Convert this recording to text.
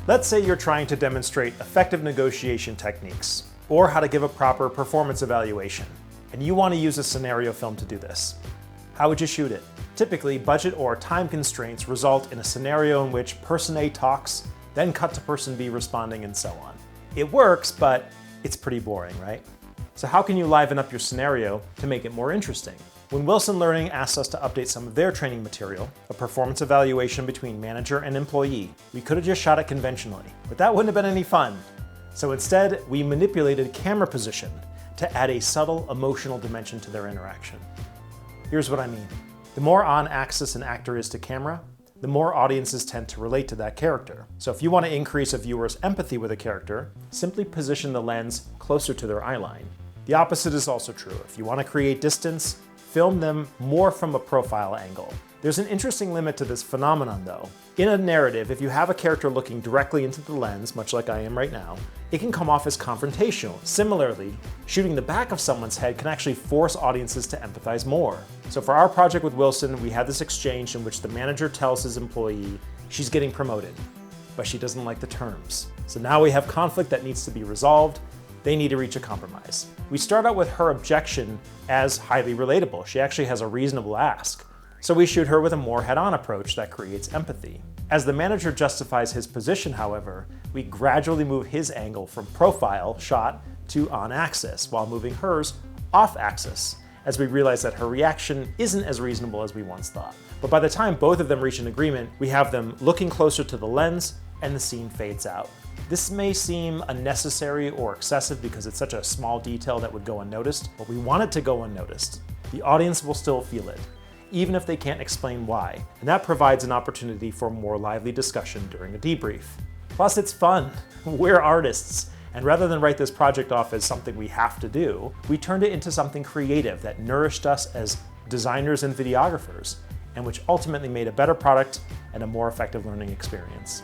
Let's say you're trying to demonstrate effective negotiation techniques, or how to give a proper performance evaluation, and you want to use a scenario film to do this. How would you shoot it? Typically, budget or time constraints result in a scenario in which person A talks, then cut to person B responding, and so on. It works, but it's pretty boring, right? So how can you liven up your scenario to make it more interesting? When Wilson Learning asked us to update some of their training material, a performance evaluation between manager and employee, we could have just shot it conventionally, but that wouldn't have been any fun. So instead, we manipulated camera position to add a subtle emotional dimension to their interaction. Here's what I mean. The more on-axis an actor is to camera, the more audiences tend to relate to that character. So if you want to increase a viewer's empathy with a character, simply position the lens closer to their eye line. The opposite is also true. If you want to create distance, film them more from a profile angle. There's an interesting limit to this phenomenon though. In a narrative, if you have a character looking directly into the lens, much like I am right now, it can come off as confrontational. Similarly, shooting the back of someone's head can actually force audiences to empathize more. So for our project with Wilson, we had this exchange in which the manager tells his employee she's getting promoted, but she doesn't like the terms. So now we have conflict that needs to be resolved. They need to reach a compromise. We start out with her objection as highly relatable. She actually has a reasonable ask. So we shoot her with a more head-on approach that creates empathy. As the manager justifies his position, however, we gradually move his angle from profile shot to on-axis, while moving hers off-axis, as we realize that her reaction isn't as reasonable as we once thought. But by the time both of them reach an agreement, we have them looking closer to the lens, and the scene fades out. This may seem unnecessary or excessive because it's such a small detail that would go unnoticed, but we want it to go unnoticed. The audience will still feel it, even if they can't explain why, and that provides an opportunity for more lively discussion during a debrief. Plus, it's fun. We're artists, and rather than write this project off as something we have to do, we turned it into something creative that nourished us as designers and videographers, and which ultimately made a better product and a more effective learning experience.